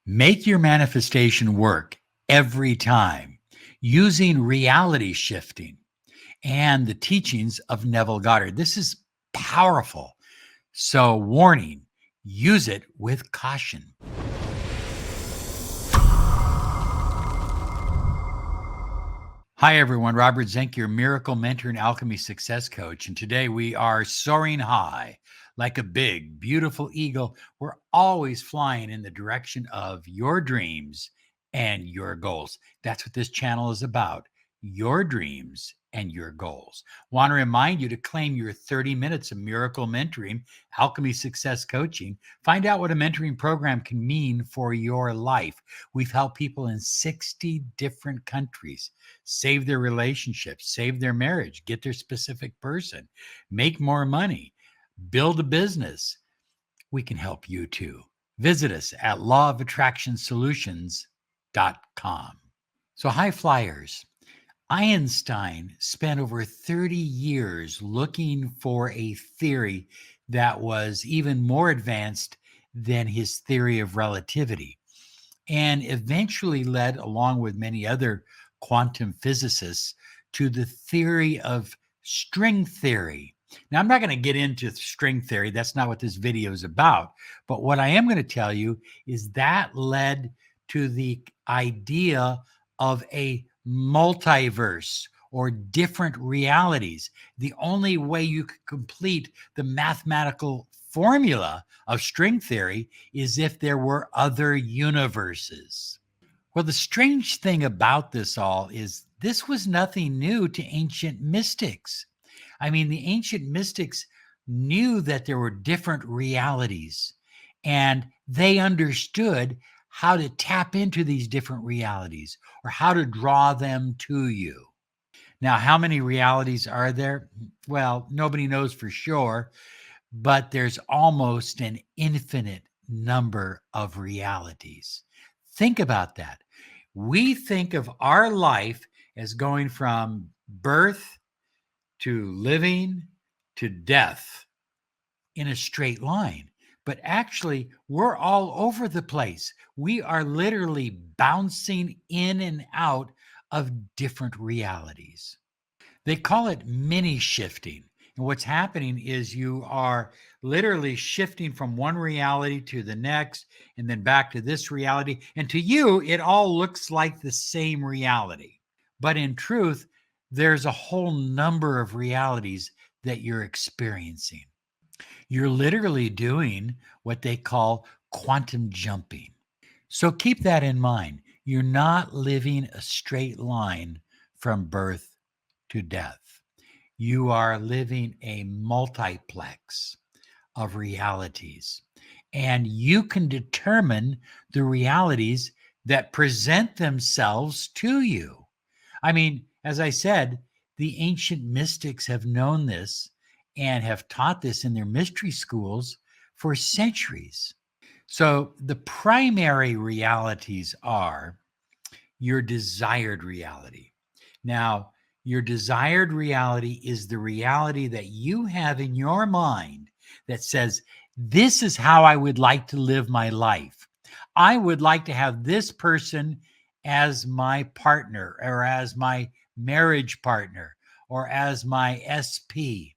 Make your manifestation work every time using reality shifting and the teachings of Neville Goddard. This is powerful. So, warning, use it with caution. Hi, everyone. Robert Zink, your miracle mentor and alchemy success coach. And today we are soaring high like a big, beautiful eagle. We're always flying in the direction of your dreams and your goals. That's what this channel is about, your dreams and your goals. Want to remind you to claim your 30 minutes of miracle mentoring, alchemy success coaching. Find out what a mentoring program can mean for your life. We've helped people in 60 different countries save their relationships, save their marriage, get their specific person, make more money, build a business. We can help you too. Visit us at lawofattractionsolutions.com. So, high flyers. Einstein spent over 30 years looking for a theory that was even more advanced than his theory of relativity, and eventually led, along with many other quantum physicists, to the theory of string theory. Now, I'm not going to get into string theory. That's not what this video is about. But what I am going to tell you is that led to the idea of a multiverse or different realities. The only way you could complete the mathematical formula of string theory is if there were other universes. Well, the strange thing about this all is this was nothing new to ancient mystics. I mean, the ancient mystics knew that there were different realities, and they understood how to tap into these different realities or how to draw them to you. Now, how many realities are there? Well, nobody knows for sure, but there's almost an infinite number of realities. Think about that. We think of our life as going from birth to living to death in a straight line. But actually, we're all over the place. We are literally bouncing in and out of different realities. They call it mini shifting. And what's happening is you are literally shifting from one reality to the next and then back to this reality. And to you, it all looks like the same reality. But in truth, there's a whole number of realities that you're experiencing. You're literally doing what they call quantum jumping. So keep that in mind. You're not living a straight line from birth to death. You are living a multiplex of realities, and you can determine the realities that present themselves to you. I mean, as I said, the ancient mystics have known this and have taught this in their mystery schools for centuries. So the primary realities are your desired reality. Now, your desired reality is the reality that you have in your mind that says, this is how I would like to live my life. I would like to have this person as my partner or as my marriage partner or as my SP.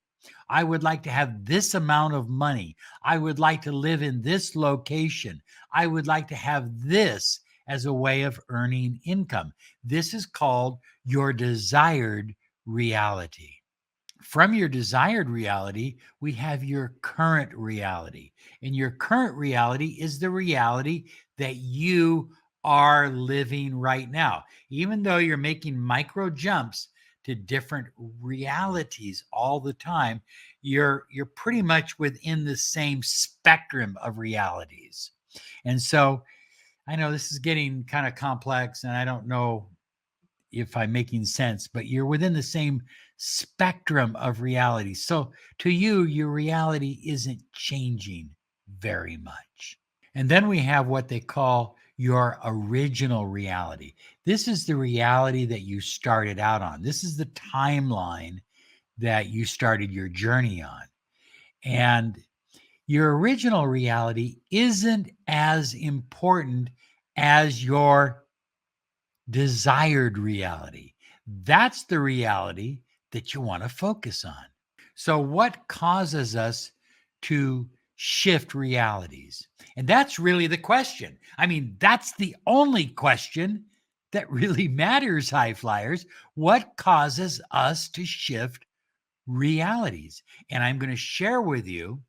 I would like to have this amount of money. I would like to live in this location. I would like to have this as a way of earning income. This is called your desired reality. From your desired reality, we have your current reality. And your current reality is the reality that you are living right now. Even though you're making micro jumps to different realities all the time, you're pretty much within the same spectrum of realities. And so I know this is getting kind of complex, and I don't know if I'm making sense, but you're within the same spectrum of reality. So to you, your reality isn't changing very much. And then we have what they call your original reality. This is the reality that you started out on. This is the timeline that you started your journey on. And your original reality isn't as important as your desired reality. That's the reality that you want to focus on. So, what causes us to shift realities? And that's really the question. I mean, that's the only question that really matters, high flyers. What causes us to shift realities? And I'm going to share with you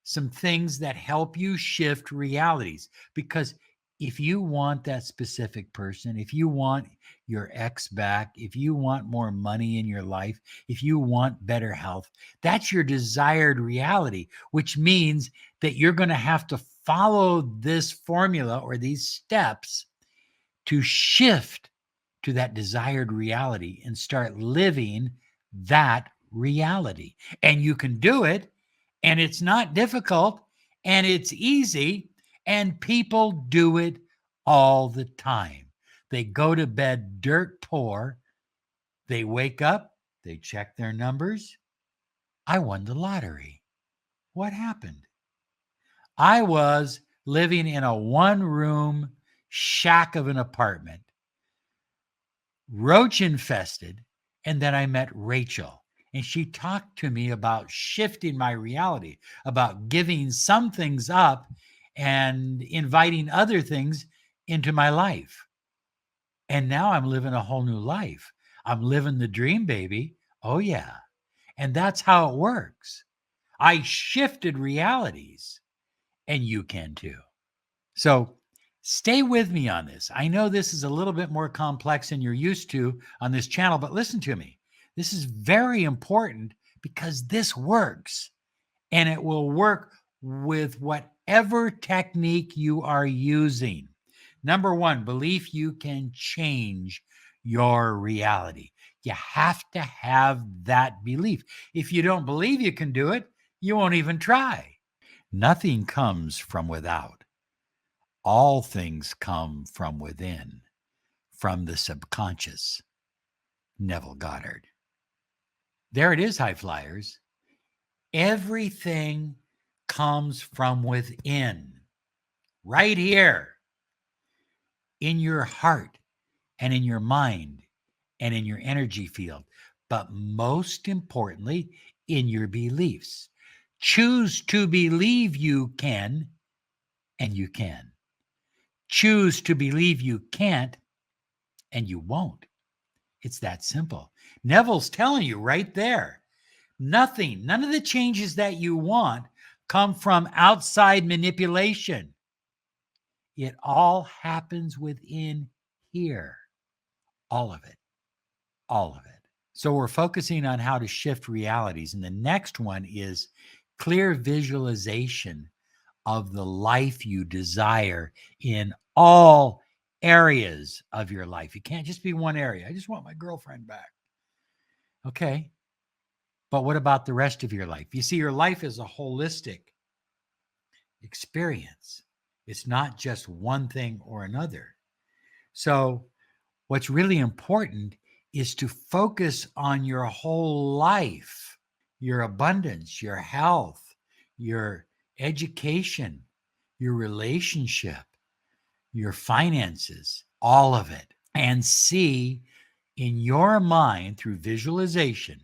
some things that help you shift realities. Because if you want that specific person, if you want your ex back, if you want more money in your life, if you want better health, that's your desired reality, which means that you're going to have to follow this formula or these steps to shift to that desired reality and start living that reality. And you can do it, and it's not difficult, and it's easy, and people do it all the time. They go to bed dirt poor, they wake up, they check their numbers. I won the lottery. What happened? I was living in a one room shack of an apartment, roach infested. And then I met Rachel, and she talked to me about shifting my reality, about giving some things up and inviting other things into my life. And now I'm living a whole new life. I'm living the dream, baby. Oh, yeah. And that's how it works. I shifted realities, and you can too. So stay with me on this. I know this is a little bit more complex than you're used to on this channel, but listen to me. This is very important because this works, and it will work with whatever technique you are using. Number one, belief you can change your reality. You have to have that belief. If you don't believe you can do it, you won't even try. Nothing comes from without. All things come from within, from the subconscious. Neville Goddard. There it is, high flyers. Everything comes from within, right here in your heart and in your mind and in your energy field. But most importantly, in your beliefs. Choose to believe you can, and you can. Choose to believe you can't, and you won't. It's that simple. Neville's telling you right there. None of the changes that you want come from outside manipulation. It all happens within here. All of it. All of it. So we're focusing on how to shift realities. And the next one is clear visualization of the life you desire in all areas of your life. It can't just be one area. I just want my girlfriend back. Okay. But what about the rest of your life? You see, your life is a holistic experience. It's not just one thing or another. So, what's really important is to focus on your whole life, your abundance, your health, your education, your relationship, your finances, all of it, and see in your mind through visualization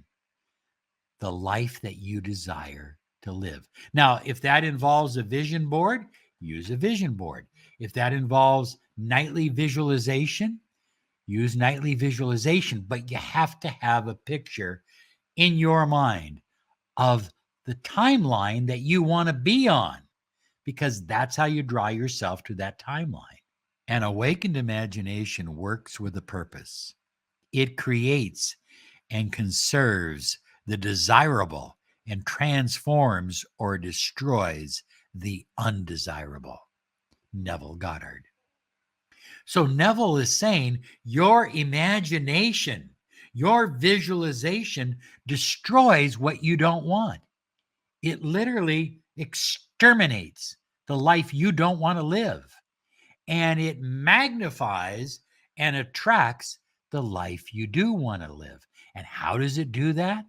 the life that you desire to live. Now, if that involves a vision board, use a vision board. If that involves nightly visualization, use nightly visualization. But you have to have a picture in your mind of the timeline that you want to be on, because that's how you draw yourself to that timeline. An awakened imagination works with a purpose. It creates and conserves the desirable and transforms or destroys the undesirable. Neville Goddard. So Neville is saying your imagination, your visualization destroys what you don't want. It literally exterminates the life you don't want to live. And it magnifies and attracts the life you do want to live. And how does it do that?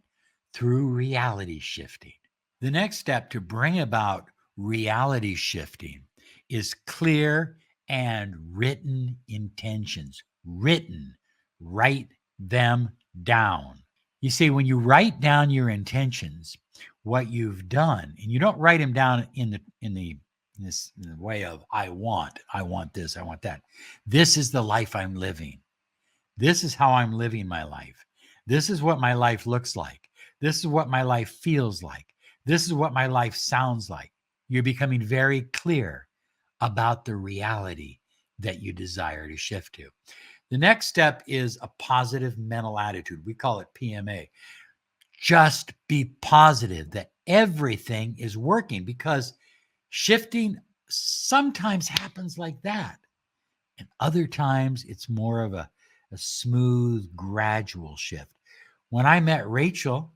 Through reality shifting. The next step to bring about reality shifting is clear and written intentions. Written. Write them down. You see, when you write down your intentions, what you've done, and you don't write them down in the way of I want this, I want that. This is the life I'm living. This is how I'm living my life. This is what my life looks like. This is what my life feels like. This is what my life sounds like. You're becoming very clear about the reality that you desire to shift to. The next step is a positive mental attitude. We call it PMA. Just be positive that everything is working, because shifting sometimes happens like that. And other times it's more of a smooth, gradual shift. When I met Rachel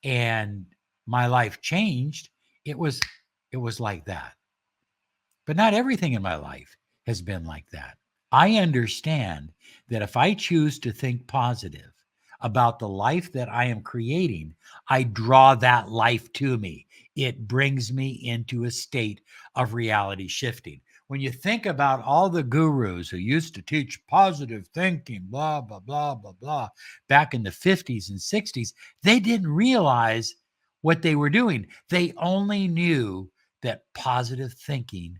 and my life changed, it was like that. But not everything in my life has been like that. I understand that if I choose to think positive about the life that I am creating, I draw that life to me. It brings me into a state of reality shifting. When you think about all the gurus who used to teach positive thinking, blah, blah, blah, blah, blah, back in the 50s and 60s, they didn't realize what they were doing. They only knew that positive thinking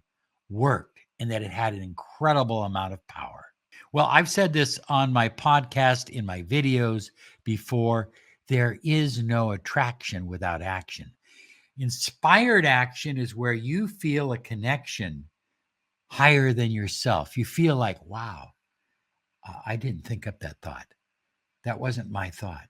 worked and that it had an incredible amount of power. Well, I've said this on my podcast, in my videos before. There is no attraction without action. Inspired action is where you feel a connection higher than yourself. You feel like, wow, I didn't think up that thought. That wasn't my thought.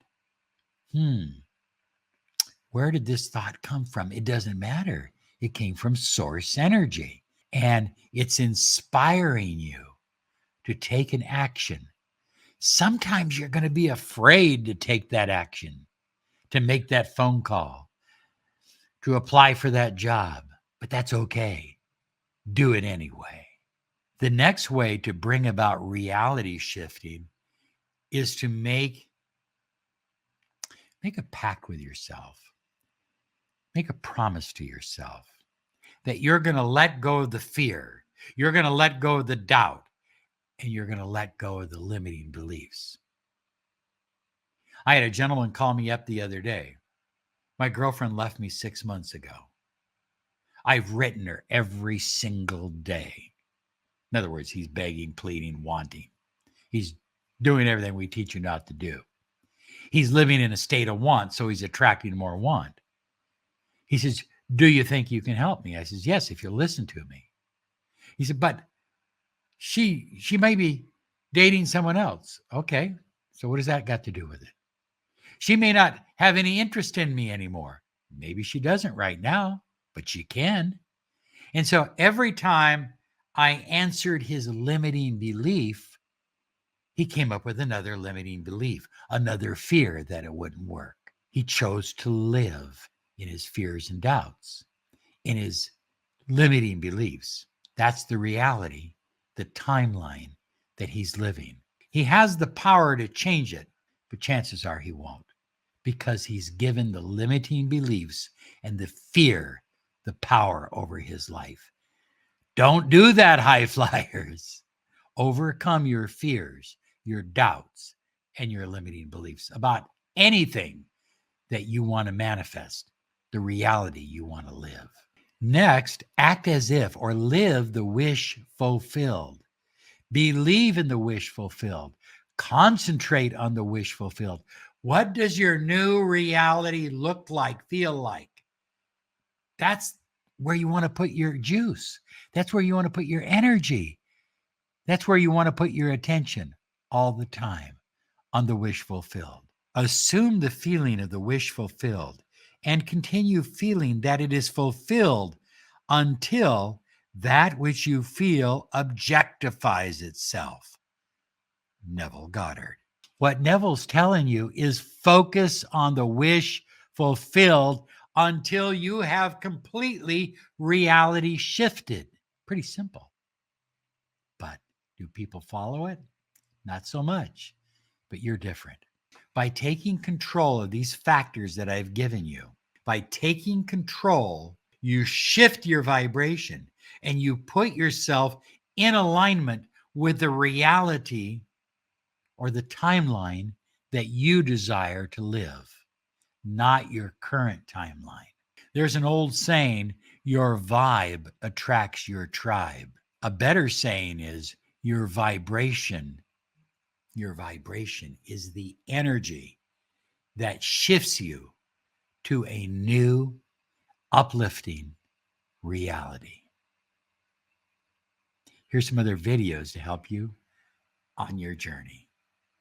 Where did this thought come from? It doesn't matter. It came from source energy. And it's inspiring you to take an action. Sometimes you're going to be afraid to take that action, to make that phone call, to apply for that job, but that's okay. Do it anyway. The next way to bring about reality shifting is to make a pact with yourself. Make a promise to yourself that you're going to let go of the fear. You're going to let go of the doubt. And you're going to let go of the limiting beliefs. I had a gentleman call me up the other day. My girlfriend left me 6 months ago. I've written her every single day. In other words, he's begging, pleading, wanting. He's doing everything we teach you not to do. He's living in a state of want, so he's attracting more want. He says, do you think you can help me? I says, yes, if you'll listen to me. He said, but she may be dating someone else. Okay, so what does that got to do with it? She may not have any interest in me anymore. Maybe she doesn't right now, but she can. And so every time I answered his limiting belief, he came up with another limiting belief, another fear that it wouldn't work. He chose to live in his fears and doubts, in his limiting beliefs. That's the reality, the timeline that he's living. He has the power to change it, but chances are he won't, because he's given the limiting beliefs and the fear the power over his life. Don't do that, high flyers. Overcome your fears, your doubts, and your limiting beliefs about anything that you want to manifest, the reality you want to live. Next, act as if, or live the wish fulfilled. Believe in the wish fulfilled. Concentrate on the wish fulfilled. What does your new reality look like, feel like? That's where you want to put your juice. That's where you want to put your energy. That's where you want to put your attention all the time, on the wish fulfilled. Assume the feeling of the wish fulfilled and continue feeling that it is fulfilled until that which you feel objectifies itself. Neville Goddard. What Neville's telling you is focus on the wish fulfilled until you have completely reality shifted. Pretty simple. But do people follow it? Not so much. But you're different. By taking control of these factors that I've given you, by taking control, you shift your vibration and you put yourself in alignment with the reality or the timeline that you desire to live, not your current timeline. There's an old saying, your vibe attracts your tribe. A better saying is your vibration is the energy that shifts you to a new, uplifting reality. Here's some other videos to help you on your journey.